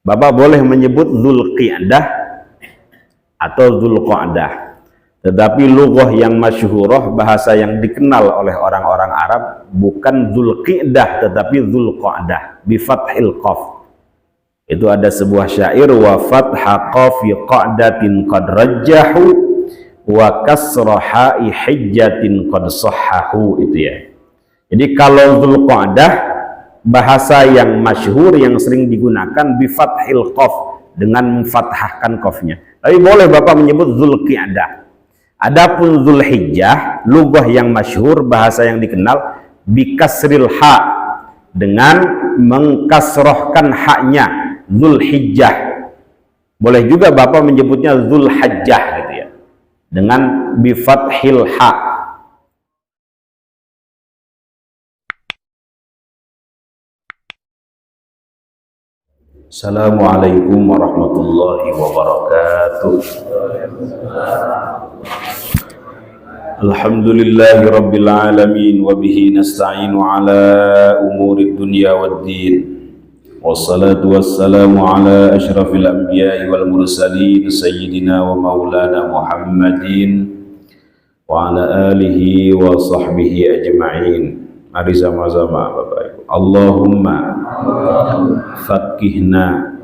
Bapak boleh menyebut Dzulqi'dah atau Dzulqa'dah, tetapi lughah yang masyhurah, bahasa yang dikenal oleh orang-orang Arab, bukan Dzulqi'dah tetapi Dzulqa'dah bi fathil qaf. Itu ada sebuah syair, wa fatha qafi qa'datin qad rajjahu wa kasra ha'i hijjatin qad sahhahu, itu ya. Jadi kalau Dzulqa'dah bahasa yang masyhur yang sering digunakan bi fathil qaf, dengan memfathahkan qafnya. Tapi boleh Bapak menyebut Dzulqi'dah. Adapun Dzulhijjah, lughah yang masyhur, bahasa yang dikenal, bi kasril ha, dengan mengkasrohkan haknya, Dzulhijjah. Boleh juga Bapak menyebutnya Dzulhajjah gitu ya, dengan bi fathil ha. Assalamualaikum warahmatullahi wabarakatuh. Alhamdulillahi rabbil alamin, wa bihi nasta'inu ala umuri dunya waddin. Wassalatu wassalamu ala asyrafil anbiya'i wal mursalin sayyidina wa maulana Muhammadin wa ala alihi wa sahbihi ajma'in. Mari sama-sama Bapak Ibu. Allahumma faqihna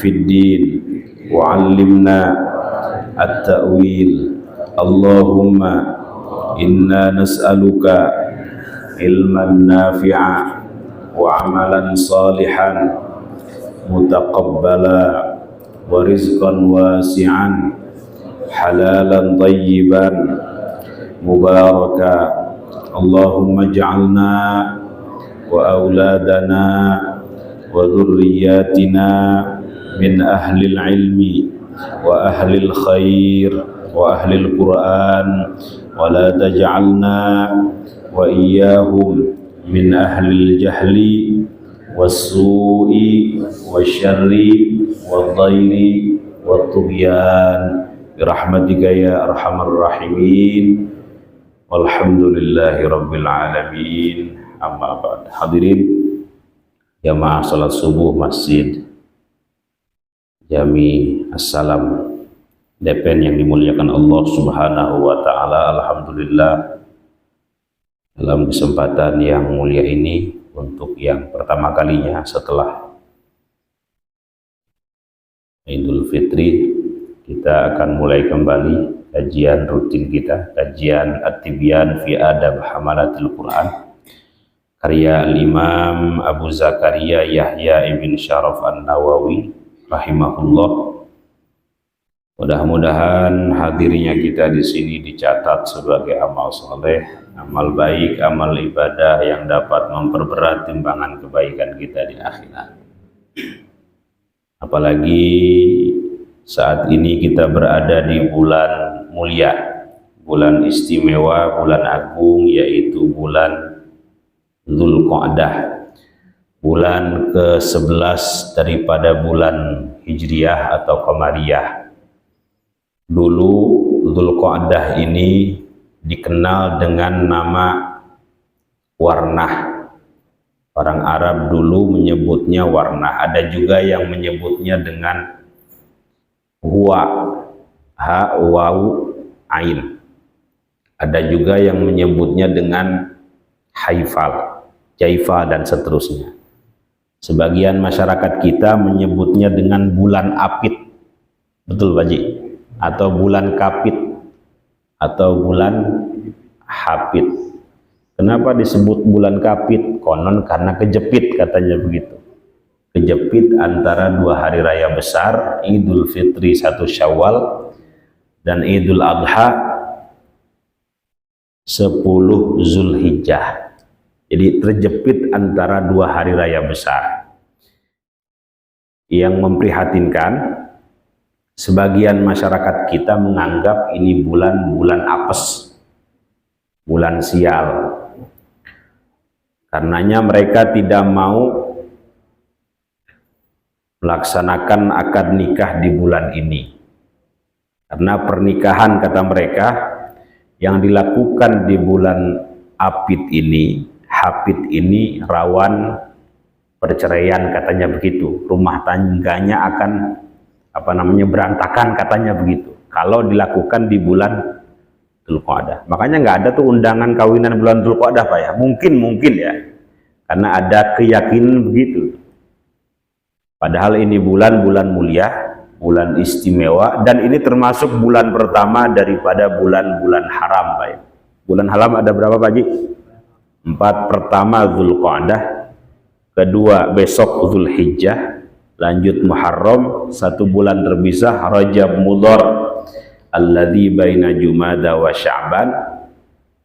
fid din wa 'allimna at-ta'wil. Allahumma inna nas'aluka ilman nafi'a wa 'amalan salihan mutaqabbala wa rizqan wasi'an halalan thayyiban mubaraka. Allahumma ij'alna wa auladana wa dhurriyyatina min ahlil ilmi wa ahlil khair wa ahlil Qur'an, wa la taj'alna wa iyyahum min ahlil jahli was-su'i wasyarri wadh-dhairi wat-tughyan bi rahmatika ya arhamar rahimin. Walhamdulillahi rabbil alamin. Amma ba'd. Hadirin jamaah salat subuh Masjid Jami Assalam Depen yang dimuliakan Allah Subhanahu wa taala. Alhamdulillah, dalam kesempatan yang mulia ini, untuk yang pertama kalinya setelah Idul Fitri, kita akan mulai kembali kajian rutin kita, kajian At-Tibyan fi Adab Hamalatil Quran, karya Al-Imam Abu Zakaria Yahya ibn Syaraf An-Nawawi rahimahullah. Mudah-mudahan hadirnya kita di sini dicatat sebagai amal soleh, amal baik, amal ibadah yang dapat memperberat timbangan kebaikan kita di akhirat. Apalagi saat ini kita berada di bulan mulia, bulan istimewa, bulan agung, yaitu bulan Dzulqa'dah, bulan ke-11 daripada bulan Hijriyah atau Qamariyah. Dulu Dzulqa'dah ini dikenal dengan nama Warnah. Orang Arab dulu menyebutnya Warnah. Ada juga yang menyebutnya dengan Huwa, ha wawu ain. Ada juga yang menyebutnya dengan Haifal, Jaifa, dan seterusnya. Sebagian masyarakat kita menyebutnya dengan bulan Apit, betul Pak Ji? Atau bulan Kapit, atau bulan Hapit. Kenapa disebut bulan Kapit? Konon karena kejepit, katanya begitu. Kejepit antara dua hari raya besar, Idul Fitri 1 Syawal dan Idul Adha 10 Zulhijjah. Jadi terjepit antara dua hari raya besar. Yang memprihatinkan, sebagian masyarakat kita menganggap ini bulan apes, bulan sial. Karenanya mereka tidak mau melaksanakan akad nikah di bulan ini, karena pernikahan, kata mereka, yang dilakukan di bulan Apit ini, Hapit ini, rawan perceraian katanya begitu, rumah tangganya akan berantakan katanya begitu kalau dilakukan di bulan Dzulqa'dah. Makanya nggak ada tuh undangan kawinan bulan Dzulqa'dah Pak ya. Mungkin ya, karena ada keyakinan begitu. Padahal ini bulan-bulan mulia, bulan istimewa, dan ini termasuk bulan pertama daripada bulan-bulan haram Pak ya. Bulan haram ada berapa Pak Haji? 4. Pertama Dzulqa'dah, kedua besok Dzulhijjah, lanjut Muharram, 1 bulan terpisah Rajab Mudhar, alladzi baina Jumada wa Sya'ban,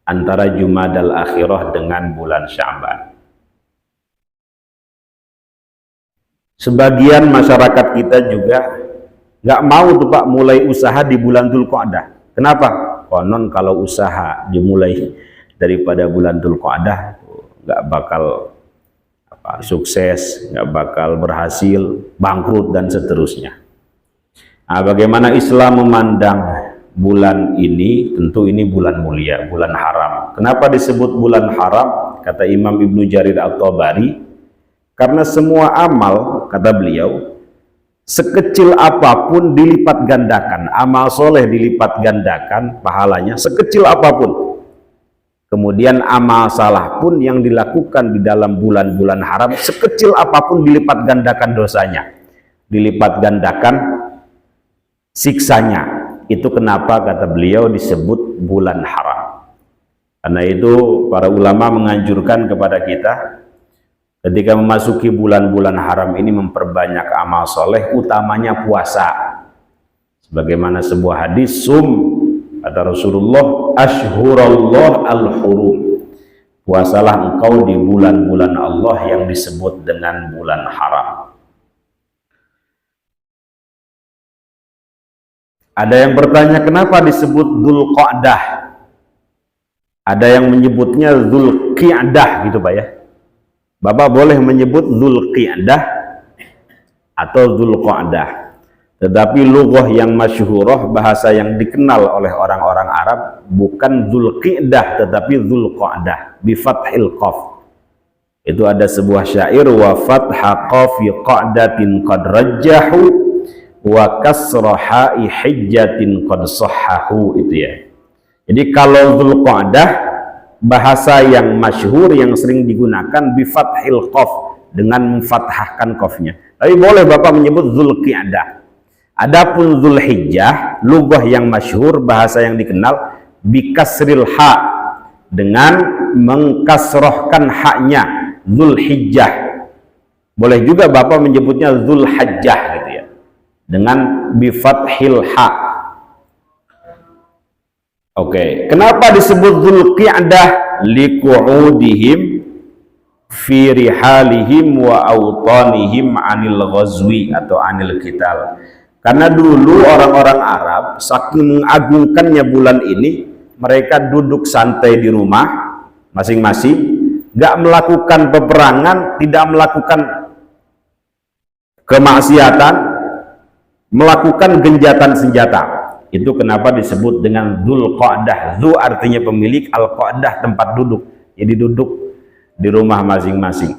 antara Jumadal Akhirah dengan bulan Sya'ban. Sebagian masyarakat kita juga nggak mau tuh Pak mulai usaha di bulan Dzulqa'dah. Kenapa? Konon kalau usaha dimulai daripada bulan Dzulqa'dah nggak bakal sukses, nggak bakal berhasil, bangkrut dan seterusnya. Nah, bagaimana Islam memandang bulan ini? Tentu ini bulan mulia, bulan haram. Kenapa disebut bulan haram? Kata Imam Ibnu Jarir At-Tabari, karena semua amal, kata beliau, sekecil apapun dilipat gandakan. Amal soleh dilipat gandakan pahalanya sekecil apapun. Kemudian amal salah pun yang dilakukan di dalam bulan-bulan haram, sekecil apapun dilipat gandakan dosanya, dilipat gandakan siksanya. Itu kenapa kata beliau disebut bulan haram. Karena itu para ulama menganjurkan kepada kita ketika memasuki bulan-bulan haram ini memperbanyak amal soleh, utamanya puasa. Sebagaimana sebuah hadis, kata Rasulullah, ashhurallah al-hurum, puasalah engkau di bulan-bulan Allah yang disebut dengan bulan haram. Ada yang bertanya kenapa disebut Dzulqa'dah, ada yang menyebutnya Dzulqi'dah gitu Pak ya. Bapak boleh menyebut Dzulqi'dah atau Dzulqa'dah, tetapi lughah yang masyhurah, bahasa yang dikenal oleh orang-orang Arab, bukan Dzulqi'dah tetapi Dzulqa'dah bi fathil qaf. Itu ada sebuah syair, wa fatha qafi qa'datin qad rajjahu wa kasraha'i hijjatin qad sahhahu, itu ya. Jadi kalau Dzulqa'dah bahasa yang masyhur yang sering digunakan bi fathil qaf, dengan memfathahkan qafnya. Tapi boleh Bapak menyebut Dzulqi'dah. Adapun Dzulhijjah, lughah yang masyhur, bahasa yang dikenal, bikasril ha, dengan mengkasrohkan haknya, Dzulhijjah. Boleh juga Bapak menyebutnya Dzulhajjah gitu ya, dengan bifathil ha. Oke, kenapa disebut Dzulqi'dah? Liqu'udihim fi rihalihim wa awtanihim anil ghazwi atau anil qital. Karena dulu orang-orang Arab saking mengagungkannya bulan ini, mereka duduk santai di rumah masing-masing, gak melakukan peperangan, tidak melakukan kemaksiatan, melakukan genjatan senjata. Itu kenapa disebut dengan Dzulqa'dah. Dzu artinya pemilik, al-qa'dah tempat duduk. Jadi duduk di rumah masing-masing.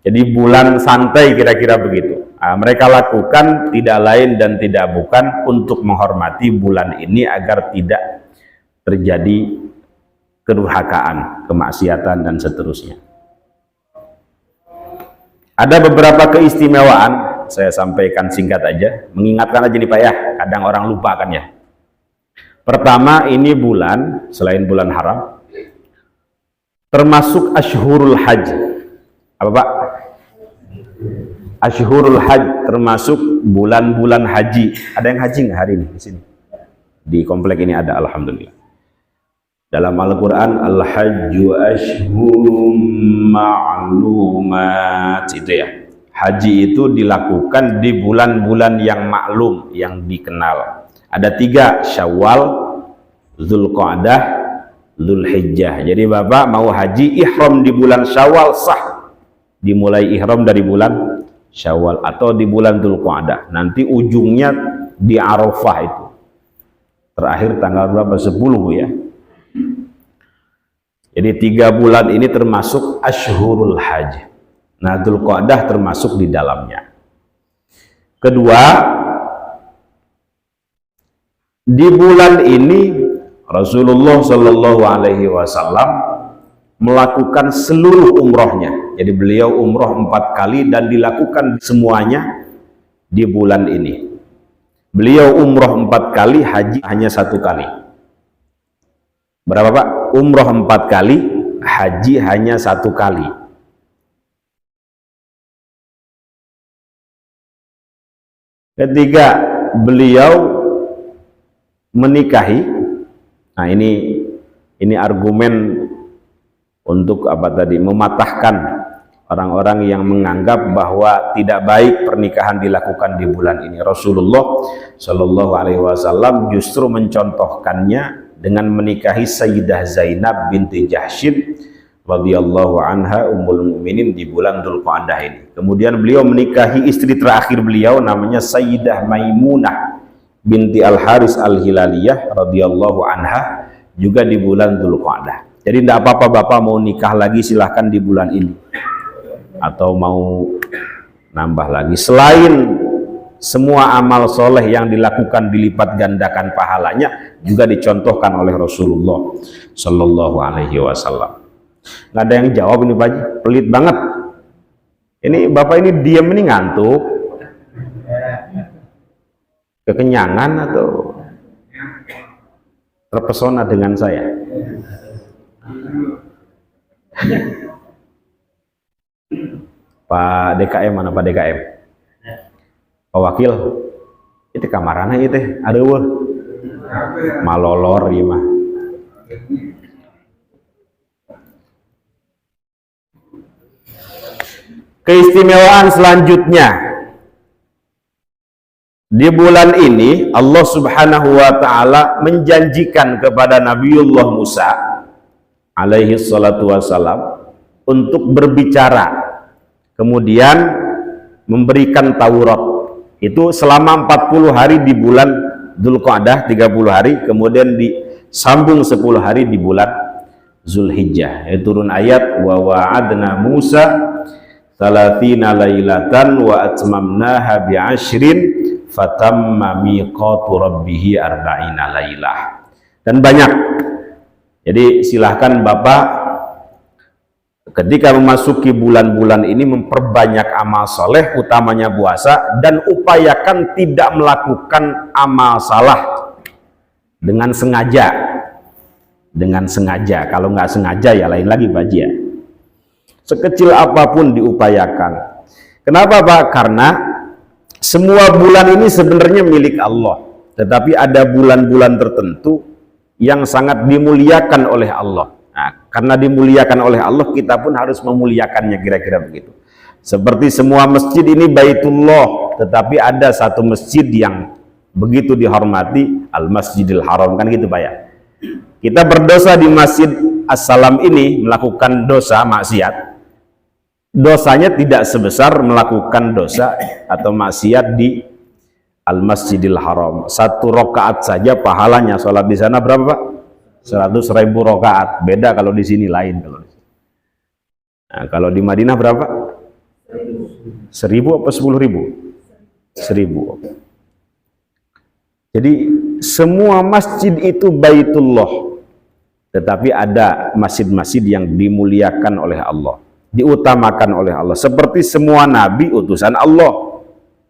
Jadi bulan santai kira-kira begitu. Nah, mereka lakukan tidak lain dan tidak bukan untuk menghormati bulan ini agar tidak terjadi kedurhakaan, kemaksiatan dan seterusnya. Ada beberapa keistimewaan, saya sampaikan singkat aja, mengingatkan aja nih Pak ya, kadang orang lupa kan ya. Pertama, ini bulan selain bulan haram termasuk Ashhurul Hajj. Apa Pak? Ashhurul Hajj termasuk bulan-bulan haji. Ada yang haji nggak hari ini di sini? Di komplek ini ada, alhamdulillah. Dalam Al-Quran, Al-Hajju Ashhurum Ma'lumat, itu ya. Haji itu dilakukan di bulan-bulan yang maklum, yang dikenal. Ada 3, Syawal, Dzulqa'dah, Dzulhijjah. Jadi Bapak mau haji, ihram di bulan Syawal sah. Dimulai ihram dari bulan Syawal atau di bulan Dzulqa'dah. Nanti ujungnya di Arafah itu. Terakhir tanggal berapa? 10 ya. Jadi 3 bulan ini termasuk Ashhurul Hajj. Nah, Dzulqa'dah termasuk di dalamnya. Kedua, di bulan ini Rasulullah Shallallahu Alaihi Wasallam melakukan seluruh umrohnya. Jadi beliau umroh 4 kali dan dilakukan semuanya di bulan ini. Beliau umroh 4 kali, haji hanya 1 kali. Berapa Pak? Umroh 4 kali, haji hanya 1 kali. Ketika beliau menikahi, nah ini argumen untuk apa tadi, mematahkan orang-orang yang menganggap bahwa tidak baik pernikahan dilakukan di bulan ini. Rasulullah Shallallahu Alaihi Wasallam justru mencontohkannya dengan menikahi Sayyidah Zainab binti Jahsyin radhiyallahu anha ummul mukminin di bulan Dzulqa'dah ini. Kemudian beliau menikahi istri terakhir beliau namanya Sayyidah Maimunah binti Al-Haris Al-Hilaliyah radhiyallahu anha juga di bulan Dzulqa'dah. Jadi tidak apa-apa Bapak mau nikah lagi silahkan di bulan ini atau mau nambah lagi. Selain semua amal soleh yang dilakukan dilipat gandakan pahalanya juga dicontohkan oleh Rasulullah Shallallahu Alaihi Wasallam. Nggak ada yang jawab ini Pak Haji, pelit banget. Ini Bapak ini diam ini ngantuk, kekenyangan atau terpesona dengan saya? Pak DKM mana Pak DKM? Pak Wakil, itu kamarana itu ada wah malolor ya mah. Keistimewaan selanjutnya di bulan ini Allah Subhanahu wa taala menjanjikan kepada Nabiullah Musa alaihi salatu wassalam untuk berbicara, kemudian memberikan Taurat itu selama 40 hari di bulan Dzulqa'dah, 30 hari, kemudian disambung 10 hari di bulan Zulhijjah. Turun ayat wa wa'adna Musa 30 lailatan wa atmamnaha bi'ashrin fatamma miqatu rabbih 40 lailah. Dan banyak. Jadi silahkan Bapak ketika memasuki bulan-bulan ini memperbanyak amal soleh, utamanya puasa, dan upayakan tidak melakukan amal salah dengan sengaja. Dengan sengaja, kalau nggak sengaja ya lain lagi Pak Haji ya. Sekecil apapun diupayakan. Kenapa Pak? Karena semua bulan ini sebenarnya milik Allah, tetapi ada bulan-bulan tertentu yang sangat dimuliakan oleh Allah. Nah, karena dimuliakan oleh Allah, kita pun harus memuliakannya, kira-kira begitu. Seperti semua masjid ini Baitullah, tetapi ada satu masjid yang begitu dihormati, Al-Masjidil Haram, kan gitu Pak ya. Kita berdosa di Masjid As-Salam ini, melakukan dosa maksiat, dosanya tidak sebesar melakukan dosa atau maksiat di Al-Masjidil Haram. 1 rakaat saja pahalanya, sholat di sana berapa Pak? 100.000 rakaat. Beda kalau di sini lain. Nah, kalau di Madinah berapa? 1.000 apa 10.000? 1.000. Jadi semua masjid itu Baitullah, tetapi ada masjid-masjid yang dimuliakan oleh Allah, diutamakan oleh Allah. Seperti semua nabi utusan Allah,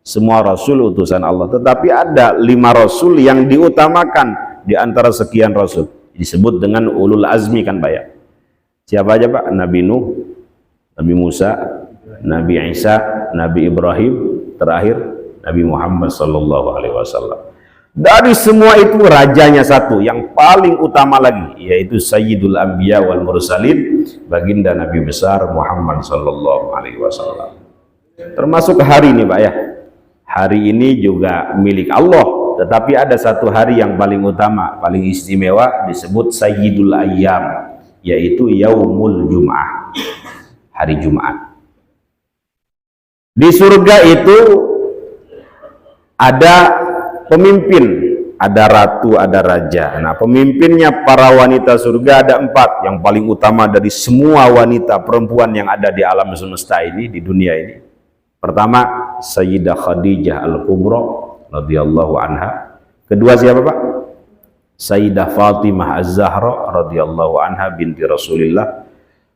semua rasul utusan Allah, tetapi ada 5 rasul yang diutamakan di antara sekian rasul, disebut dengan ulul azmi kan Pak ya. Siapa aja Pak? Nabi Nuh, Nabi Musa, Nabi Isa, Nabi Ibrahim, terakhir Nabi Muhammad sallallahu alaihi wasallam. Dari semua itu rajanya satu, yang paling utama lagi, yaitu Sayyidul Anbiya wal Mursalin, baginda Nabi besar Muhammad sallallahu alaihi wasallam. Termasuk hari ini Pak ya. Hari ini juga milik Allah, tetapi ada satu hari yang paling utama, paling istimewa, disebut Sayyidul Ayyam, yaitu Yaumul Jum'ah, hari Jumat. Di surga itu ada pemimpin ada ratu, ada raja. Nah, pemimpinnya para wanita surga ada 4. Yang paling utama dari semua wanita perempuan yang ada di alam semesta ini, di dunia ini. Pertama, Sayyidah Khadijah Al-Kubra radhiyallahu anha. Kedua siapa, Pak? Sayyidah Fatimah Az-Zahra radhiyallahu anha binti Rasulillah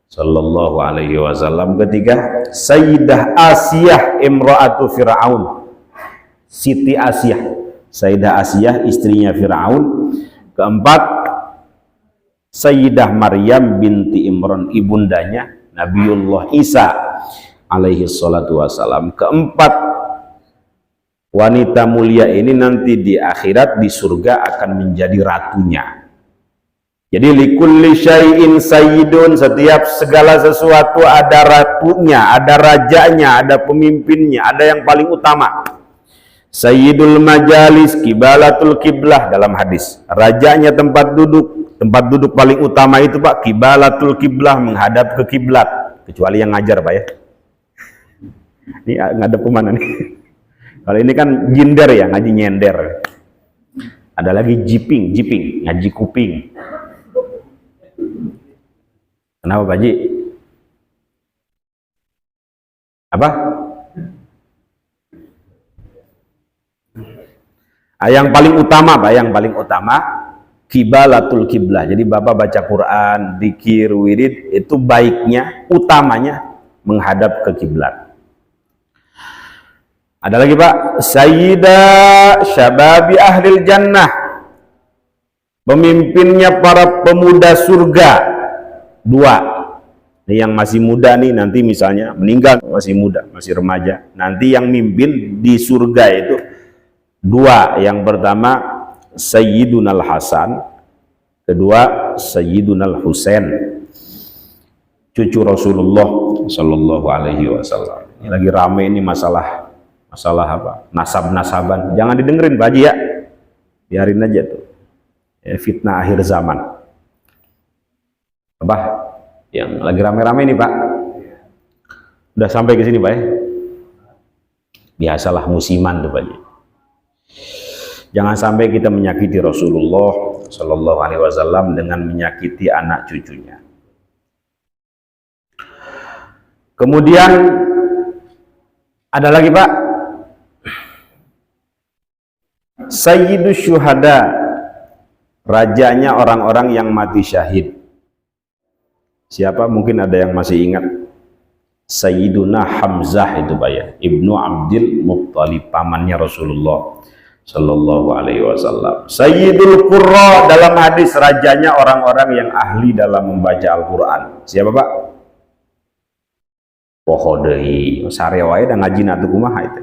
sallallahu alaihi wasallam. Ketiga, Sayyidah Asiyah imra'atu Fir'aun, Siti Asiyah, Sayyidah Asiyah istrinya Fir'aun. Keempat, Sayyidah Maryam binti Imran, ibundanya Nabiullah Isa alaihi salatu wassalam. Keempat wanita mulia ini nanti di akhirat di surga akan menjadi ratunya. Jadi likulli syai'in sayyidun, setiap segala sesuatu ada ratunya, ada rajanya, ada pemimpinnya, ada yang paling utama. Sayyidul majalis kibalatul kiblah dalam hadis. Rajanya tempat duduk paling utama itu, Pak, kibalatul kiblah, menghadap ke kiblat. Kecuali yang ngajar, Pak ya. Ini ngadep kemana nih? Kalau ini kan jinder ya, ngaji nyender. Ada lagi jiping, ngaji kuping. Kenapa, Pak Haji? Apa? Yang paling utama, Pak, yang paling utama kibalatul kiblah. Jadi Bapak baca Quran, dzikir, wirid, itu baiknya, utamanya menghadap ke kiblat. Ada lagi, Pak, Sayyidah Syababi Ahlil Jannah, pemimpinnya para pemuda surga. 2. Yang masih muda nih, nanti misalnya meninggal masih muda, masih remaja. Nanti yang mimpin di surga itu 2. Yang pertama Sayyidunal Hasan, kedua Sayyidunal Husain, cucu Rasulullah Shallallahu alaihi wasallam. Ini lagi rame ini masalah apa? Nasab-nasaban. Jangan didengerin, Pak Haji ya. Biarin aja tuh. Ya, fitnah akhir zaman. Apa? Yang lagi rame-rame ini, Pak. Udah sampai ke sini, Pak ya. Biasalah musiman tuh, Pak Haji. Jangan sampai kita menyakiti Rasulullah Shallallahu alaihi wasallam dengan menyakiti anak cucunya. Kemudian ada lagi, Pak, Sayyidus Syuhada, rajanya orang-orang yang mati syahid. Siapa? Mungkin ada yang masih ingat. Sayyiduna Hamzah itu, Pak ya, Ibnu Abdul Muttalib, pamannya Rasulullah Sallallahu alaihi wasallam. Sayyidul Qurra, dalam hadis rajanya orang-orang yang ahli dalam membaca Al-Quran. Siapa, Pak? Pohodei sarewae dan ngaji natu kumaha itu.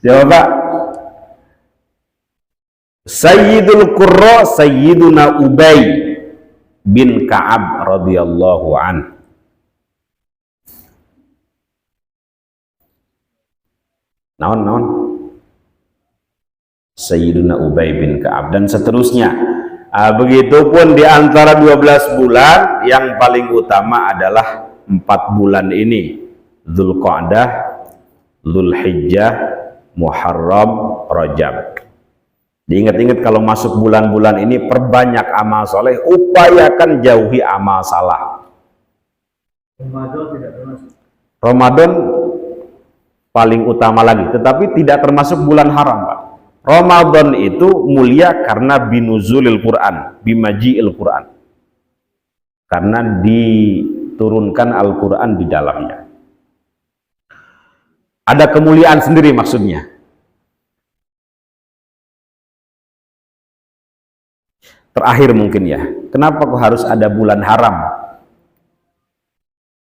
Siapa, Pak? Sayyidul Qurra Sayyiduna Ubay bin Ka'ab radhiyallahu an. Naon Sayyiduna Ubay bin Ka'ab dan seterusnya. Begitupun di antara 12 bulan yang paling utama adalah 4 bulan ini, Dzulqa'dah, Dzulhijjah, Muharram, Rajab. Diingat-ingat kalau masuk bulan-bulan ini perbanyak amal soleh, upayakan jauhi amal salah. Ramadan tidak termasuk. Ramadan paling utama lagi, tetapi tidak termasuk bulan haram, Pak. Ramadan itu mulia karena binuzulil Quran, bimaji'il Quran, karena diturunkan Al-Quran di dalamnya. Ada kemuliaan sendiri maksudnya. Terakhir mungkin ya, kenapa kok harus ada bulan haram?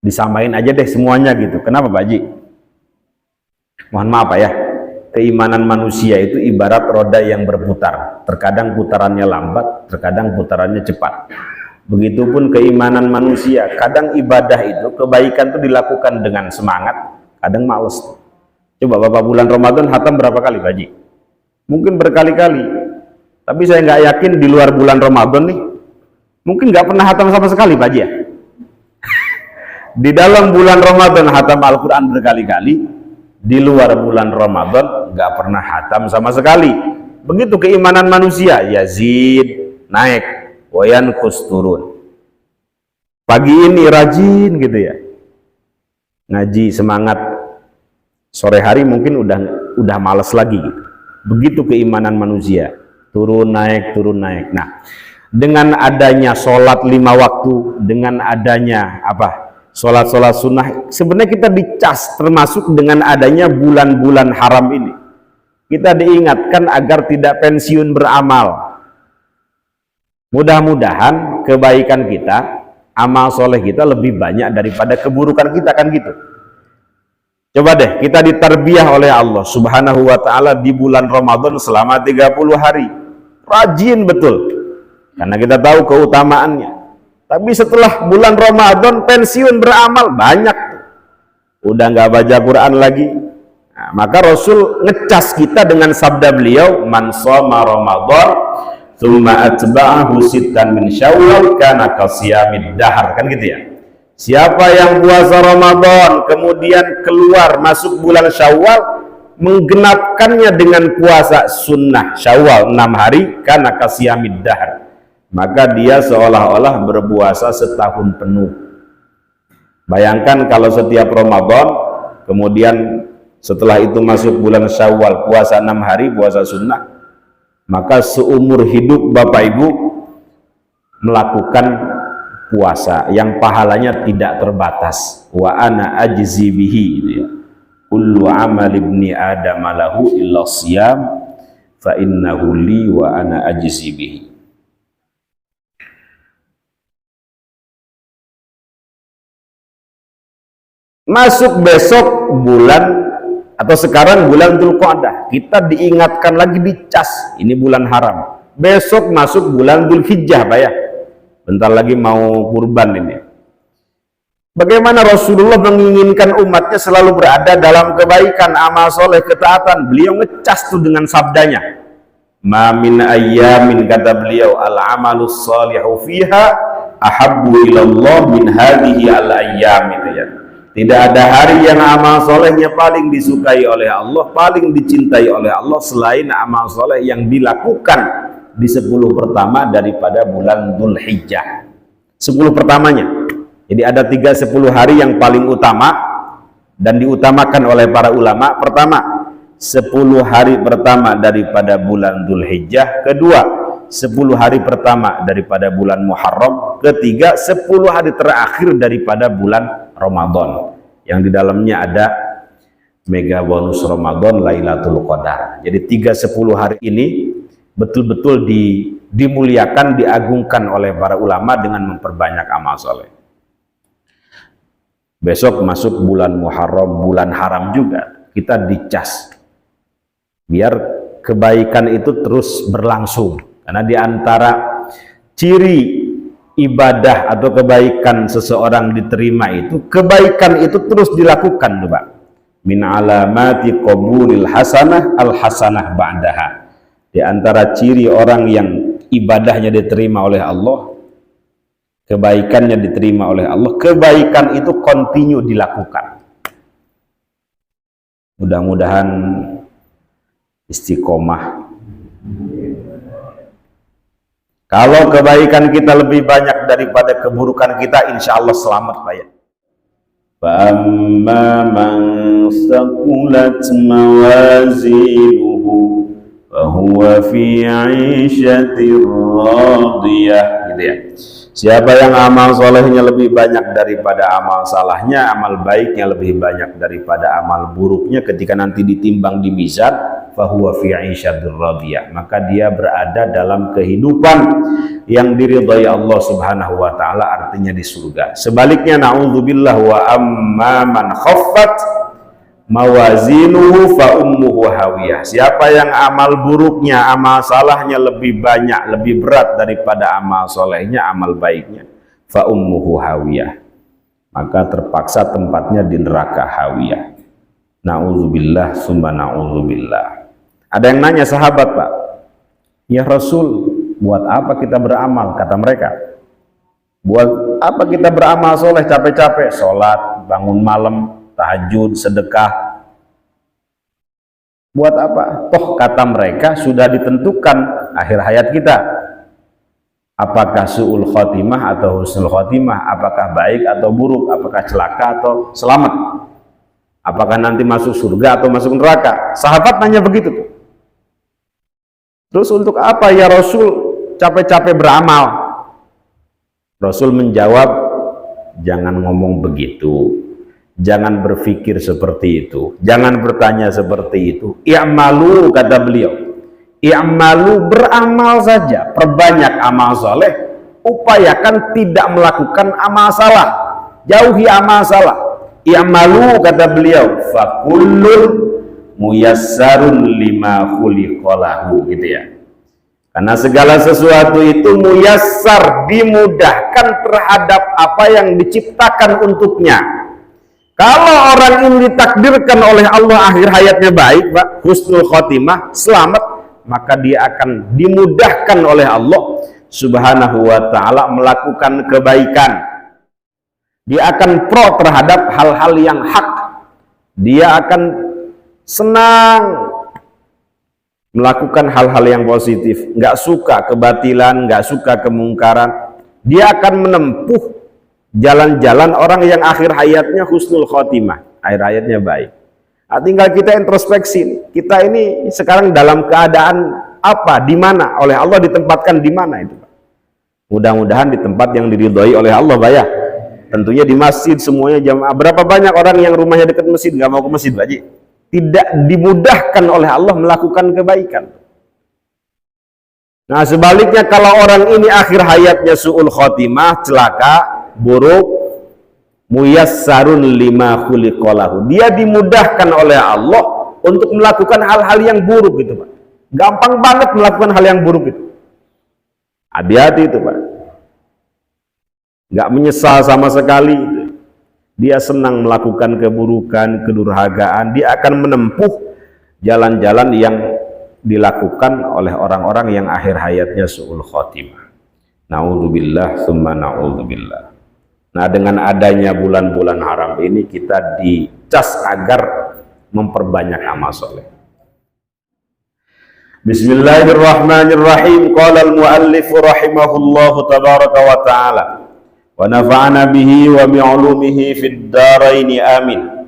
Disamain aja deh semuanya gitu. Kenapa, Pak Haji? Mohon maaf, Pak ya. Keimanan manusia itu ibarat roda yang berputar. Terkadang putarannya lambat, terkadang putarannya cepat. Begitupun keimanan manusia. Kadang ibadah itu, kebaikan itu dilakukan dengan semangat, kadang males. Coba Bapak bulan Ramadan hatam berapa kali, Pak Haji? Mungkin berkali-kali. Tapi saya nggak yakin di luar bulan Ramadan nih, mungkin nggak pernah hatam sama sekali, Pak Haji ya. Di dalam bulan Ramadan hatam Al-Quran berkali-kali. di luar bulan Ramadan nggak pernah hatam sama sekali. Begitu keimanan manusia, yazid naik, wayanqus turun. Pagi ini rajin gitu ya, ngaji semangat, sore hari mungkin udah malas lagi gitu. Begitu keimanan manusia, turun naik turun naik. Nah, dengan adanya sholat 5 waktu, dengan adanya sholat-sholat sunnah, sebenarnya kita dicas, termasuk dengan adanya bulan-bulan haram ini. Kita diingatkan agar tidak pensiun beramal. Mudah-mudahan kebaikan kita, amal soleh kita lebih banyak daripada keburukan kita, kan gitu. Coba deh, kita ditarbiyah oleh Allah Subhanahu wa ta'ala di bulan Ramadan selama 30 hari. Rajin betul. Karena kita tahu keutamaannya. Tapi setelah bulan Ramadan pensiun beramal, banyak. Udah nggak baca Quran lagi. Nah, maka Rasul ngecas kita dengan sabda beliau, man shoma Ramadan tsumma atba'ahu sittan min Syawal kana kasiyamid dahar, kan gitu ya. Siapa yang puasa Ramadan kemudian keluar masuk bulan Syawal menggenapkannya dengan puasa sunnah Syawal 6 hari, kana kasiyamid dahar, maka dia seolah-olah berpuasa setahun penuh. Bayangkan kalau setiap Ramadan kemudian setelah itu masuk bulan Syawal puasa 6 hari, puasa sunnah, maka seumur hidup Bapak Ibu melakukan puasa yang pahalanya tidak terbatas. Wa ana ajzi bihi, gitu ya. Kullu amal ibni adam lahu illa siyam fa innahu li wa ana ajzi bihi. Masuk besok bulan atau sekarang bulan Dzulqa'dah, kita diingatkan lagi, dicas, ini bulan haram. Besok masuk bulan Dzulhijjah, Pak ya. Bentar lagi mau kurban ini. Bagaimana Rasulullah menginginkan umatnya selalu berada dalam kebaikan, amal soleh, ketaatan. Beliau ngecas tuh dengan sabdanya. Ma min ayyamin, kata beliau, al-amalus salihu fiha ahabbu ilallah min hadhihi al-ayyam, itu ya. Tidak ada hari yang amal solehnya paling disukai oleh Allah, paling dicintai oleh Allah selain amal soleh yang dilakukan di 10 pertama daripada bulan Dzulhijjah. 10 pertamanya. Jadi ada 10 hari yang paling utama dan diutamakan oleh para ulama. Pertama, 10 hari pertama daripada bulan Dzulhijjah. Kedua, 10 hari pertama daripada bulan Muharram. Ketiga, 10 hari terakhir daripada bulan Ramadan, yang di dalamnya ada mega bonus Ramadan, Lailatul Qadar. Jadi 10 hari ini betul-betul dimuliakan, diagungkan oleh para ulama dengan memperbanyak amal soleh. Besok masuk bulan Muharram, bulan haram juga, kita dicas biar kebaikan itu terus berlangsung. Karena di antara ciri ibadah atau kebaikan seseorang diterima itu, kebaikan itu terus dilakukan, coba. Min alamati qabulil hasanah al hasanah ba'daha. Di antara ciri orang yang ibadahnya diterima oleh Allah, kebaikannya diterima oleh Allah, kebaikan itu continue dilakukan. Mudah-mudahan istiqomah. Kalau kebaikan kita lebih banyak daripada keburukan kita, insya Allah selamat, Pak ya. فَأَمَّا مَنْ ثَقُلَتْ مَوَازِينُهُ فَهُوَ فِي عِيشَةٍ رَاضِيَةٍ, gitu ya. Siapa yang amal solehnya lebih banyak daripada amal salahnya, amal baiknya lebih banyak daripada amal buruknya, ketika nanti ditimbang di mizan, fahuwa fi 'isyatir radiyah, maka dia berada dalam kehidupan yang diridhai Allah Subhanahu wa taala, artinya di surga. Sebaliknya, naudzubillah, wa amma man khaffat mawazinuhu fa ummuhu hawiyah. Siapa yang amal buruknya, amal salahnya lebih banyak, lebih berat daripada amal solehnya, amal baiknya, fa ummuhu hawiyah, maka terpaksa tempatnya di neraka hawiyah. Na'udzubillah summa na'udzubillah. Ada yang nanya sahabat, Pak, ya Rasul, buat apa kita beramal? Kata mereka, buat apa kita beramal soleh, capek-capek sholat, bangun malam, tahajud, sedekah, Buat apa? Toh kata mereka sudah ditentukan akhir hayat kita. Apakah su'ul khotimah atau husnul khotimah, apakah baik atau buruk, apakah celaka atau selamat, apakah nanti masuk surga atau masuk neraka. Sahabat nanya begitu tuh. Terus untuk apa ya Rasul capek-capek beramal? Rasul menjawab, jangan ngomong begitu, jangan berpikir seperti itu, jangan bertanya seperti itu. I'malu, kata beliau, i'malu, beramal saja, perbanyak amal soleh, upayakan tidak melakukan amal salah, jauhi amal salah. I'malu, kata beliau, fakullun muyassarun lima khuliqalahu, gitu ya. Karena segala sesuatu itu muyassar, dimudahkan terhadap apa yang diciptakan untuknya. Kalau orang ini ditakdirkan oleh Allah akhir hayatnya baik, Pak, husnul khotimah, selamat, maka dia akan dimudahkan oleh Allah Subhanahu wa ta'ala melakukan kebaikan. Dia akan pro terhadap hal-hal yang hak. Dia akan senang melakukan hal-hal yang positif, nggak suka kebatilan, nggak suka kemungkaran. Dia akan menempuh jalan-jalan orang yang akhir hayatnya husnul khotimah, akhir hayatnya baik. Nah, tinggal kita introspeksi, kita ini sekarang dalam keadaan apa, di mana, oleh Allah ditempatkan di mana itu, Pak? Mudah-mudahan di tempat yang diridhoi oleh Allah, Pak, ya. Tentunya di masjid semuanya jamaah. Berapa banyak orang yang rumahnya dekat masjid nggak mau ke masjid, Pak Haji? Tidak dimudahkan oleh Allah melakukan kebaikan. Nah, sebaliknya kalau orang ini akhir hayatnya su'ul khotimah, celaka, buruk, muyassarun lima khuliqalahu, dia dimudahkan oleh Allah untuk melakukan hal-hal yang buruk gitu, Pak. Gampang banget melakukan hal yang buruk itu. Hati-hati itu, Pak. Nggak menyesal sama sekali. Dia senang melakukan keburukan, kedurhakaan. Dia akan menempuh jalan-jalan yang dilakukan oleh orang-orang yang akhir hayatnya su'ul khotimah. Na'udzubillah summa na'udzubillah. Nah, dengan adanya bulan-bulan haram ini kita dicas agar memperbanyak amal soleh. Bismillahirrahmanirrahim. Qala al-muallif rahimahullahu tabaraka wa ta'ala. Wa nafa'ana bihi wa bi'ulumihi fid dharain amin.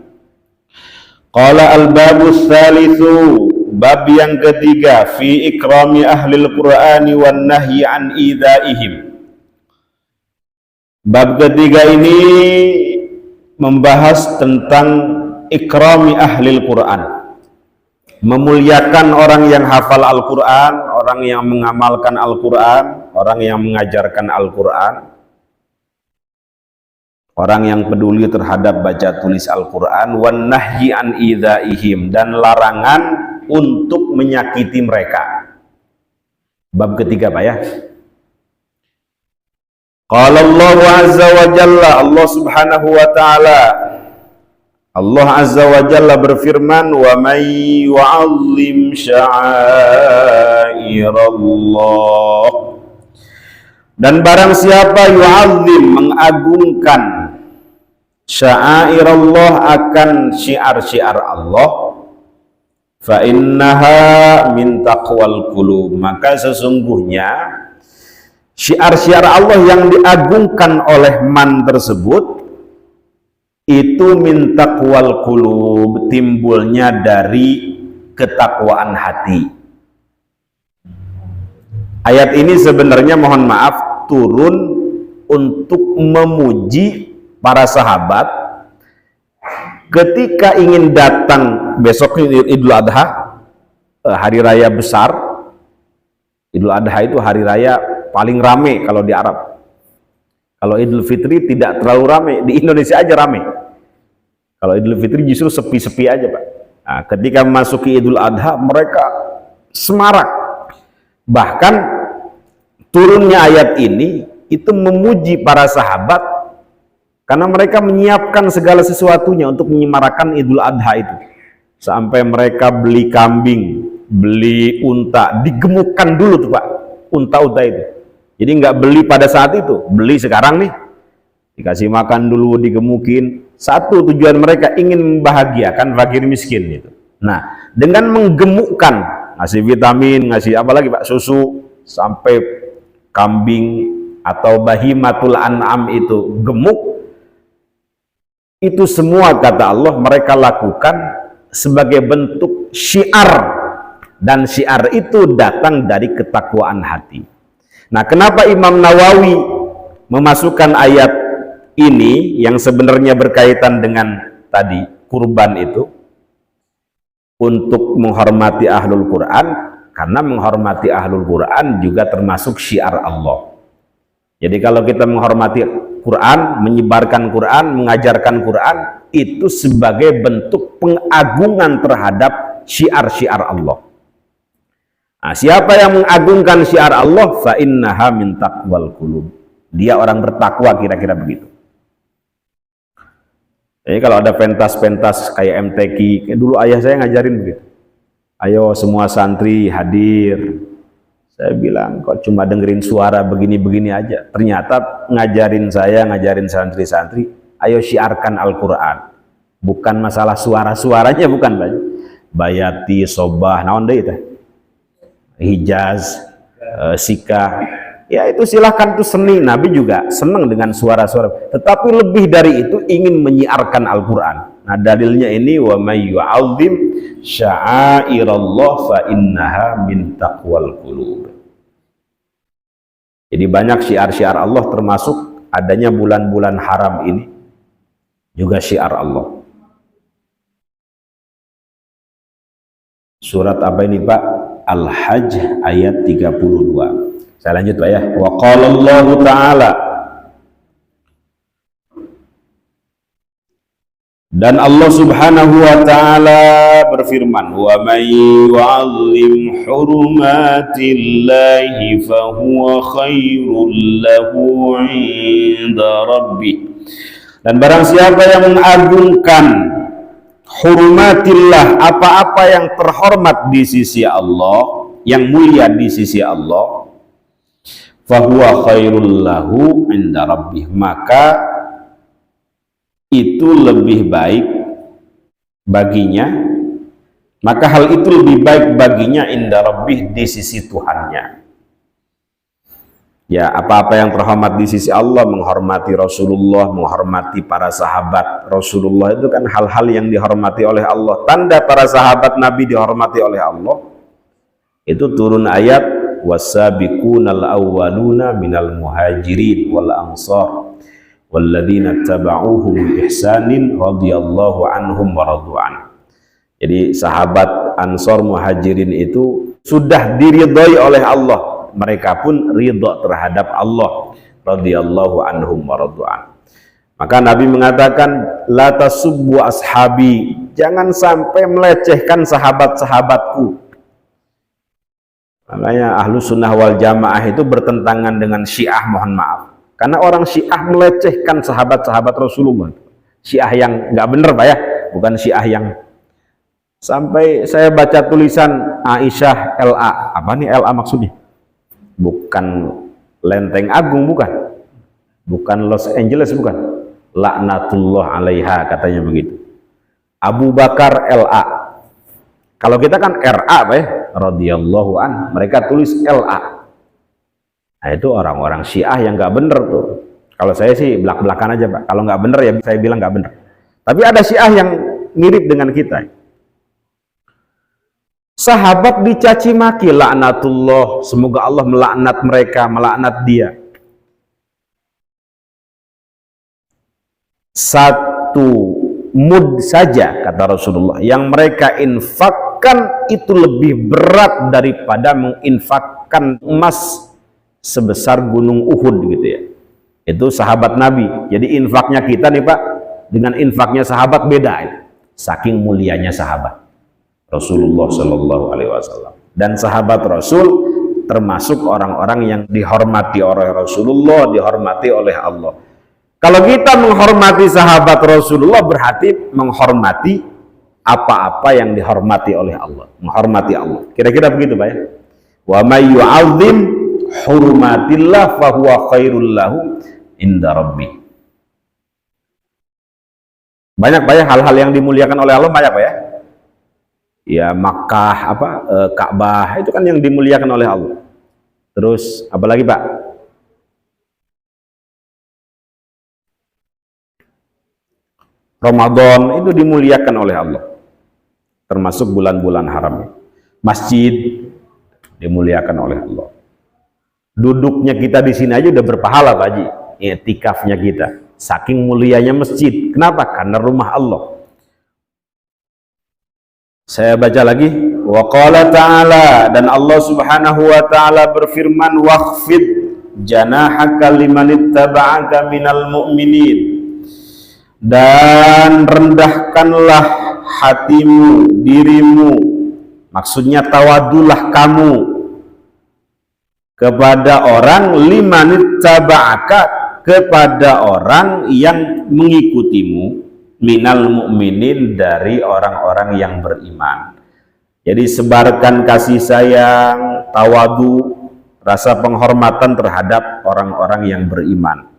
Qala al-babus tsalitsu, bab yang ketiga, fi ikrami ahlil qur'ani wan nahyi an idzaihim. Bab ketiga ini membahas tentang ikrami ahlil Qur'an, memuliakan orang yang hafal Al-Quran, orang yang mengamalkan Al-Quran, orang yang mengajarkan Al-Quran, orang yang peduli terhadap baca tulis Al-Quran, wan nahyi an idzaihim, dan larangan untuk menyakiti mereka. Bab ketiga, Pak, ya. Qala Allah azza wa jalla, Allah subhanahu wa ta'ala, Allah azza wa jalla berfirman, wa may yu'azzim sya'airallah, dan barang siapa yu'azzim, mengagungkan, sya'airallah, akan syiar-syiar Allah, fa innaha min taqwal qulub, maka sesungguhnya syiar-syiar Allah yang diagungkan oleh man tersebut itu min taqwal qulub, timbulnya dari ketakwaan hati. Ayat ini sebenarnya, mohon maaf, turun untuk memuji para sahabat ketika ingin datang besok Idul Adha, hari raya besar. Idul Adha itu hari raya paling rame kalau di Arab. Kalau Idul Fitri tidak terlalu rame, di Indonesia aja rame. Kalau Idul Fitri justru sepi-sepi aja, Pak. Nah, ketika memasuki Idul Adha, mereka semarak. Bahkan turunnya ayat ini itu memuji para sahabat karena mereka menyiapkan segala sesuatunya untuk menyemarakan Idul Adha itu. Sampai mereka beli kambing, beli unta, digemukkan dulu tuh, Pak, unta-unta itu. Jadi nggak beli pada saat itu, beli sekarang nih, dikasih makan dulu, digemukin. Satu tujuan mereka ingin membahagiakan fakir miskin itu. Nah, dengan menggemukkan, ngasih vitamin, ngasih apa lagi Pak, susu, sampai kambing atau bahimatul an'am itu gemuk, itu semua kata Allah mereka lakukan sebagai bentuk syiar, dan syiar itu datang dari ketakwaan hati. Nah, kenapa Imam Nawawi memasukkan ayat ini yang sebenarnya berkaitan dengan tadi kurban itu untuk menghormati ahlul Quran? Karena menghormati ahlul Quran juga termasuk syiar Allah. Jadi kalau kita menghormati Quran, menyebarkan Quran, mengajarkan Quran, itu sebagai bentuk pengagungan terhadap syiar-syiar Allah. Nah, siapa yang mengagungkan syiar Allah, fa innaha min taqwal qulub. Dia orang bertakwa, kira-kira begitu. Jadi kalau ada pentas-pentas kayak MTQ, dulu ayah saya ngajarin begitu. Ayo semua santri hadir. Saya bilang, kok cuma dengerin suara begini-begini aja. Ternyata ngajarin saya, ngajarin santri-santri, ayo syiarkan Al-Quran. Bukan masalah suara-suaranya, bukan. Bayati, sobah, naon deh itu. Hijaz, sikah. Ya itu silahkan, itu seni. Nabi juga senang dengan suara-suara. Tetapi lebih dari itu ingin menyiarkan Al-Quran. Nah dalilnya ini, wa may yu'azzim sya'airallah fa innaha min taqwal qulub. Jadi banyak syiar-syiar Allah, termasuk adanya bulan-bulan haram ini juga syiar Allah. Surat apa ini Pak? Al-Hajj ayat 32. Saya lanjut Pak ya. Wa qala Allah Ta'ala, dan Allah Subhanahu wa Ta'ala berfirman, wa may yu'azzim hurumatillahi fahuwa khairul lahu 'inda rabbih. Dan barang siapa yang mengagungkan hurumatillah, apa-apa yang terhormat di sisi Allah, yang mulia di sisi Allah, fahuwa khairul lahu 'inda rabbih, maka itu lebih baik baginya, maka hal itu lebih baik baginya inda rabbih, di sisi Tuhannya. Ya, apa-apa yang terhormat di sisi Allah, menghormati Rasulullah, menghormati para sahabat Rasulullah, itu kan hal-hal yang dihormati oleh Allah. Tanda para sahabat Nabi dihormati oleh Allah, itu turun ayat wasabiqunal awwaluna minal muhajirin wal ansar walladzina taba'uhum bi ihsanin radhiyallahu anhum wa radu'an. Jadi sahabat Ansor Muhajirin itu sudah diridhoi oleh Allah, mereka pun ridha terhadap Allah, radhiyallahu anhum wa radu'an. Maka Nabi mengatakan, la tasubbu ashabi, jangan sampai melecehkan sahabat-sahabatku. Makanya ahlu sunnah wal jamaah itu bertentangan dengan Syiah, mohon maaf. Karena orang Syiah melecehkan sahabat-sahabat Rasulullah. Syiah yang nggak bener Pak ya, bukan Syiah yang, sampai saya baca tulisan Aisyah LA. Apa nih LA maksudnya? Bukan Lenteng Agung, bukan. Bukan Los Angeles, bukan. Laknatullah alaiha, katanya begitu. Abu Bakar LA. Kalau kita kan RA Pak ya, radhiyallahu an. Mereka tulis LA. Nah itu orang-orang Syiah yang nggak bener tuh. Kalau saya sih belak-belakan aja Pak. Kalau nggak bener ya saya bilang nggak bener. Tapi ada Syiah yang mirip dengan kita. Sahabat dicaci maki, laknatullah, semoga Allah melaknat mereka, melaknat dia. Satu mud saja kata Rasulullah yang mereka infakkan itu lebih berat daripada menginfakkan emas sebesar gunung Uhud gitu ya. Itu sahabat Nabi. Jadi infaknya kita nih Pak dengan infaknya sahabat beda ya. Saking mulianya sahabat Rasulullah Shallallahu Alaihi Wasallam. Dan sahabat Rasul termasuk orang-orang yang dihormati oleh Rasulullah, dihormati oleh Allah. Kalau kita menghormati sahabat Rasulullah berarti menghormati apa-apa yang dihormati oleh Allah, menghormati Allah. Kira-kira begitu Pak ya. Wa may yu'azzim hurumatillah fahuwa khairul lahu inda rabbih. Banyak Pak ya hal-hal yang dimuliakan oleh Allah, banyak Pak ya. ya Makkah, Ka'bah, itu kan yang dimuliakan oleh Allah. Terus apalagi Pak? Ramadan itu dimuliakan oleh Allah, termasuk bulan-bulan haram. Masjid dimuliakan oleh Allah. Duduknya kita di sini aja udah berpahala Pak Haji. I'tikafnya kita, saking mulianya masjid. Kenapa? Karena rumah Allah. Saya baca lagi, wa qala ta'ala, dan Allah Subhanahu wa ta'ala berfirman, wakhfid janahaka limanittaba'aka minal mu'minin, dan rendahkanlah hatimu, dirimu, maksudnya tawadulah kamu kepada orang, limanittaba'aka, kepada orang yang mengikutimu, minal mu'minin, dari orang-orang yang beriman. Jadi sebarkan kasih sayang, tawadu, rasa penghormatan terhadap orang-orang yang beriman.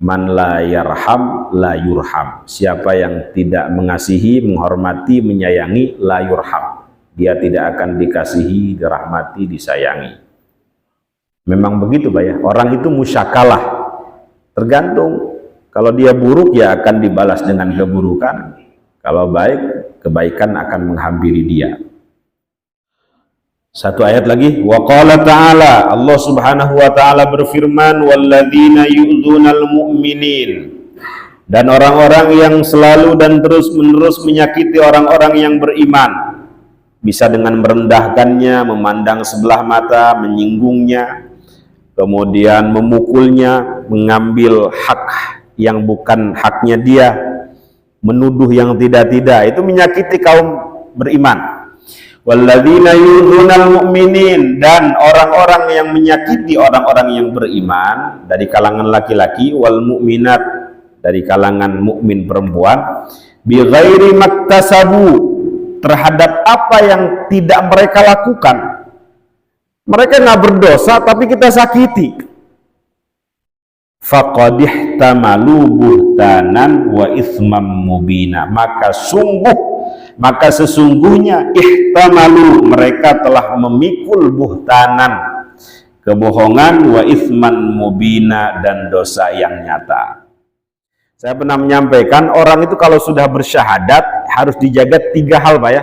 Man la yarham la yurham. Siapa yang tidak mengasihi, menghormati, menyayangi, la yurham, dia tidak akan dikasihi, dirahmati, disayangi. Memang begitu Pak ya. Orang itu musyakalah, tergantung. Kalau dia buruk ya akan dibalas dengan keburukan. Kalau baik, kebaikan akan menghampiri dia. Satu ayat lagi, wa qala ta'ala, Allah Subhanahu wa ta'ala berfirman, walladzina yu'dzunal mu'minin, dan orang-orang yang selalu dan terus-menerus menyakiti orang-orang yang beriman, bisa dengan merendahkannya, memandang sebelah mata, menyinggungnya, kemudian memukulnya, mengambil hak yang bukan haknya dia, menuduh yang tidak-tidak, itu menyakiti kaum beriman. Walladzina yu'dzunal mu'minin, dan orang-orang yang menyakiti orang-orang yang beriman dari kalangan laki-laki, wal mu'minat, dari kalangan mukmin perempuan, bi ghairi maktasabu, terhadap apa yang tidak mereka lakukan. Mereka nggak berdosa tapi kita sakiti. Faqad ihtamalu buhtanan wa itsmam mubina, maka sesungguhnya ihtamalu, mereka telah memikul buhtanan, kebohongan, wa itsman mubina, dan dosa yang nyata. Saya pernah menyampaikan, orang itu kalau sudah bersyahadat harus dijaga 3 hal Pak ya.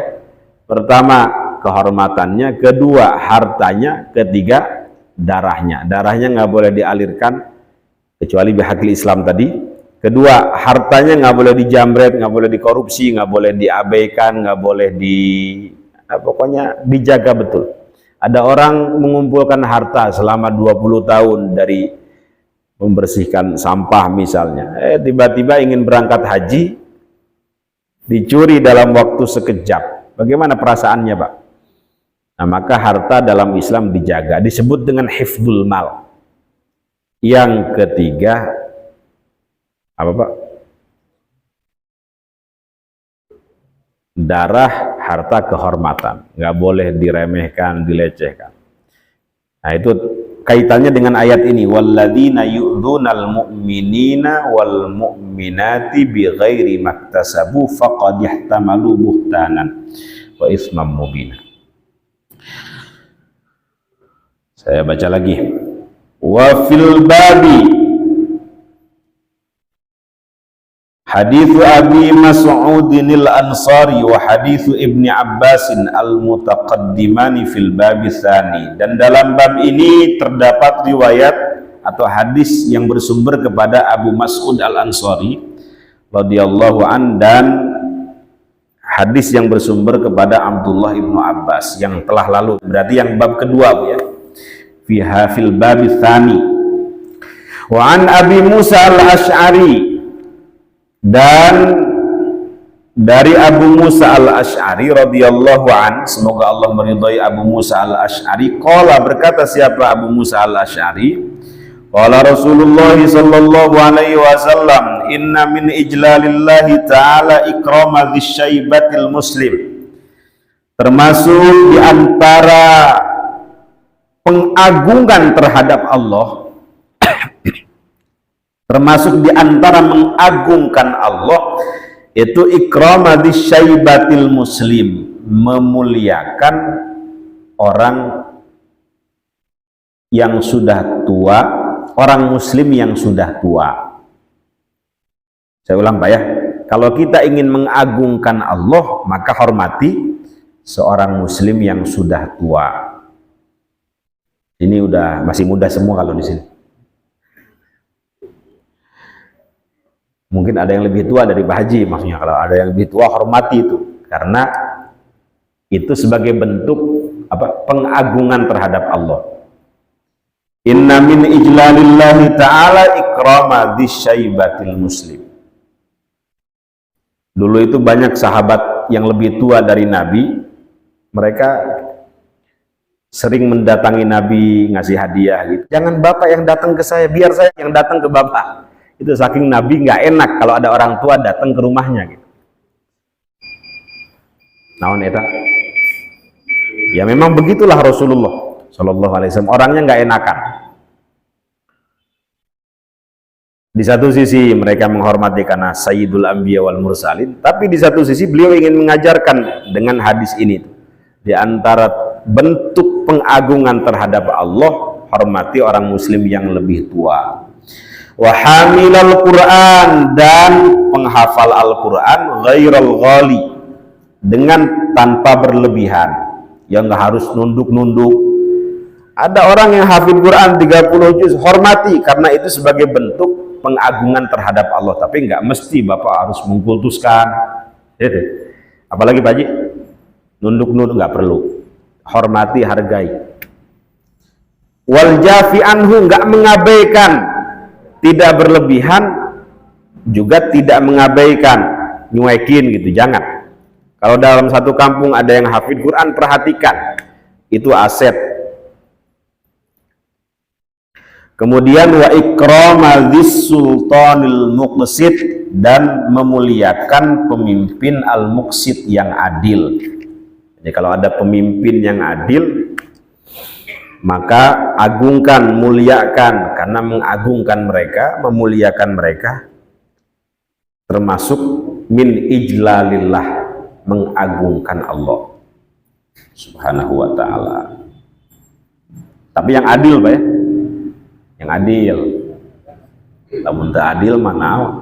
Pertama, kehormatannya, kedua, hartanya, ketiga, darahnya. Darahnya nggak boleh dialirkan kecuali bihaqil Islam tadi. Kedua, hartanya nggak boleh dijamret, nggak boleh dikorupsi, nggak boleh diabaikan, nggak boleh pokoknya dijaga betul. Ada orang mengumpulkan harta selama 20 tahun dari membersihkan sampah misalnya, tiba-tiba ingin berangkat haji, dicuri dalam waktu sekejap. Bagaimana perasaannya Pak? Nah, maka harta dalam Islam dijaga, disebut dengan hifdzul mal. Yang ketiga, apa Pak? Darah, harta, kehormatan, nggak boleh diremehkan, dilecehkan. Nah, itu kaitannya dengan ayat ini, walladzina yu'dzunal mu'minina wal mu'minati bighairi maktasabu faqad ihtamalu buhtanan wa itsmam mubina. Saya baca lagi, wa fil babi hadithu Abi Mas'udin al-Ansari wa hadithu Ibni Abbasin al-mutaqaddimani fil babi tsani, dan dalam bab ini terdapat riwayat atau hadis yang bersumber kepada Abu Mas'ud al-Ansari radhiyallahu an, dan hadis yang bersumber kepada Abdullah ibnu Abbas yang telah lalu, berarti yang bab kedua Bu ya, fiha fil babi tsani. Wa an Abi Musa al-Asy'ari, dan dari Abu Musa al-Asy'ari radhiyallahu an, semoga Allah meridhai Abu Musa al-Asy'ari, qala, berkata siapa Abu Musa al-Asy'ari, qala Rasulullah sallallahu alaihi wasallam, inna min ijlalillahi ta'ala ikrama dzisyaibatil muslim, termasuk di antara pengagungan terhadap Allah, termasuk di antara mengagungkan Allah, itu ikramati syaibatil muslim, memuliakan orang yang sudah tua, orang muslim yang sudah tua. Saya ulang Pak ya, kalau kita ingin mengagungkan Allah, maka hormati seorang muslim yang sudah tua. Ini udah masih muda semua kalau di sini. Mungkin ada yang lebih tua dari Pak Haji, maksudnya kalau ada yang lebih tua hormati itu, karena itu sebagai bentuk pengagungan terhadap Allah. Inna min ijlalillahi ta'ala ikrama dzisyaibatil muslim. Dulu itu banyak sahabat yang lebih tua dari Nabi, mereka sering mendatangi Nabi ngasih hadiah gitu. Jangan Bapak yang datang ke saya, biar saya yang datang ke Bapak. Itu saking Nabi nggak enak kalau ada orang tua datang ke rumahnya gitu. Naon eta? Ya memang begitulah Rasulullah Shallallahu Alaihi Wasallam, orangnya nggak enakan. Di satu sisi mereka menghormati karena Sayyidul Anbiya wal Mursalin, tapi di satu sisi beliau ingin mengajarkan dengan hadis ini, di antara bentuk pengagungan terhadap Allah, hormati orang muslim yang lebih tua. Wa hamilal Quran, dan penghafal Al-Quran ghairal ghali, dengan tanpa berlebihan, yang nggak harus nunduk-nunduk. Ada orang yang hafid Quran 30 juz, hormati karena itu sebagai bentuk pengagungan terhadap Allah, tapi nggak mesti Bapak harus mengkultuskan itu. Apalagi Pak Haji, nunduk-nunduk nggak perlu, hormati, hargai. Wal jafi anhu, nggak mengabaikan, tidak berlebihan, juga tidak mengabaikan, nyuekin gitu, jangan. Kalau dalam satu kampung ada yang hafid Quran, perhatikan, itu aset. Kemudian wa ikrama dzis sultanil muqsit, dan memuliakan pemimpin al-muqsit yang adil. Jadi kalau ada pemimpin yang adil, maka agungkan, muliakan, karena mengagungkan mereka, memuliakan mereka termasuk min ijlalillah, mengagungkan Allah Subhanahu wa ta'ala. Tapi yang adil Pak ya, yang adil. Namun tak adil mana?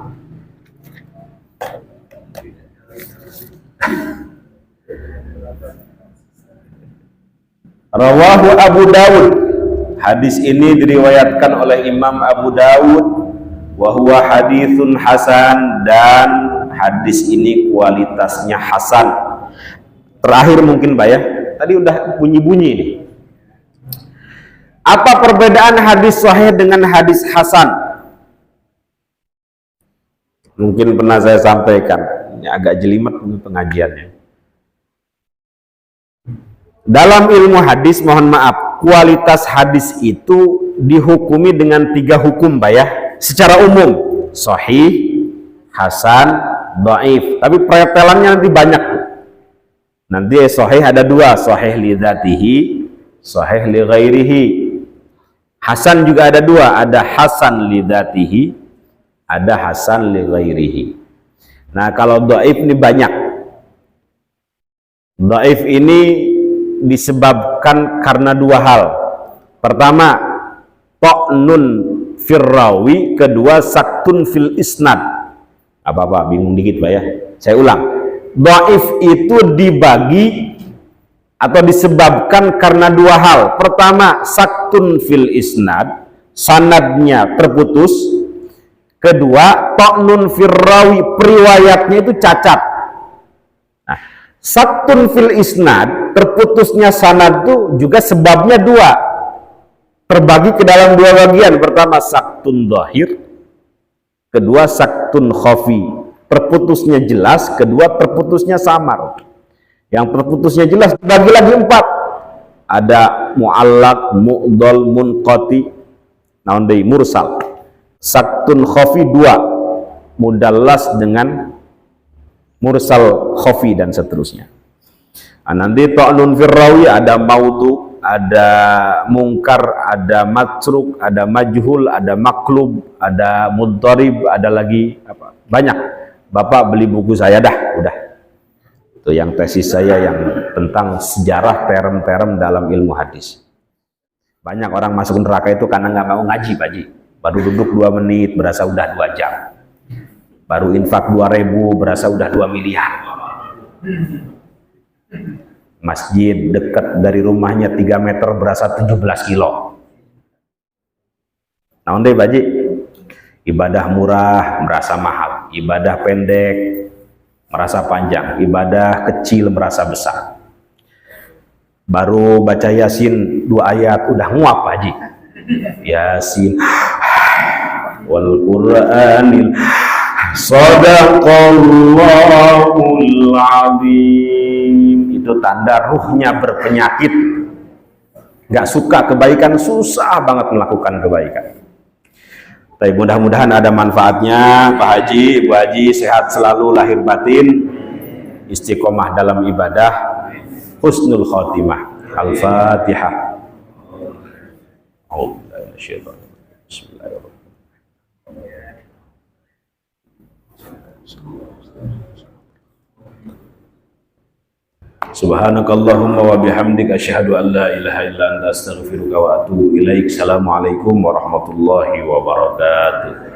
Rawahu Abu Dawud, hadis ini diriwayatkan oleh Imam Abu Dawud, wa huwa haditsun hasan, dan hadis ini kualitasnya hasan. Terakhir mungkin Pak ya, tadi udah bunyi-bunyi nih. Apa perbedaan hadis sahih dengan hadis hasan? Mungkin pernah saya sampaikan, ini agak jelimet pengajiannya. Dalam ilmu hadis, mohon maaf, kualitas hadis itu dihukumi dengan 3 hukum Pak ya, secara umum, sahih, hasan, dhaif. Tapi pretelannya nanti banyak. Nanti sahih ada 2, sahih li dzatihi, sahih li ghairihi. Hasan juga ada 2, ada hasan li dzatihi, ada hasan li ghairihi. Nah, kalau dhaif ini banyak. Dhaif ini disebabkan karena 2 hal. Pertama, ta'nun firrawi, kedua saktun fil isnad. Apa-apa bingung dikit Pak ya. Saya ulang. Dhaif itu dibagi atau disebabkan karena 2 hal. Pertama, saktun fil isnad, sanadnya terputus. Kedua, ta'nun firrawi, periwayatnya itu cacat. Nah, saktun fil isnad, terputusnya sanad itu juga sebabnya 2, terbagi ke dalam 2 bagian. Pertama, saktun dhahir, kedua saktun khafi, terputusnya jelas, kedua terputusnya samar. Yang terputusnya jelas bagi lagi 4, ada mu'allaq, mu'dhal, munqati, naon deui, mursal. Saktun khafi 2, mudallas dengan mursal khafi, dan seterusnya. Nah, nanti ta'nun firrawi ada mautu, ada mungkar, ada matruk, ada majhul, ada maklub, ada mudharib, ada lagi apa? Banyak. Bapak beli buku saya dah, udah. Itu yang tesis saya yang tentang sejarah term-term dalam ilmu hadis. Banyak orang masuk neraka itu karena nggak mau ngaji, Pak Ji. Baru duduk 2 menit berasa udah 2 jam. Baru infak 2.000 berasa udah 2 miliar. Masjid dekat dari rumahnya 3 meter berasa 17 kilo. Nah, ondeh Pak Ji, ibadah murah merasa mahal, ibadah pendek merasa panjang, ibadah kecil merasa besar. Baru baca Yasin 2 ayat udah nguap Pak Haji. Yasin wal Qur'anil Shadaqallahul Azim. Itu tanda ruhnya berpenyakit, nggak suka kebaikan, susah banget melakukan kebaikan. Tapi mudah-mudahan ada manfaatnya. Pak Haji, Ibu Haji sehat selalu lahir batin, istiqomah dalam ibadah, husnul khotimah. Al-Fatihah. Bismillahirrahmanirrahim. Subhanakallahumma wa bihamdika asyhadu an la ilaha illa anta astaghfiruka wa atubu ilaik. Assalamualaikum warahmatullahi wabarakatuh.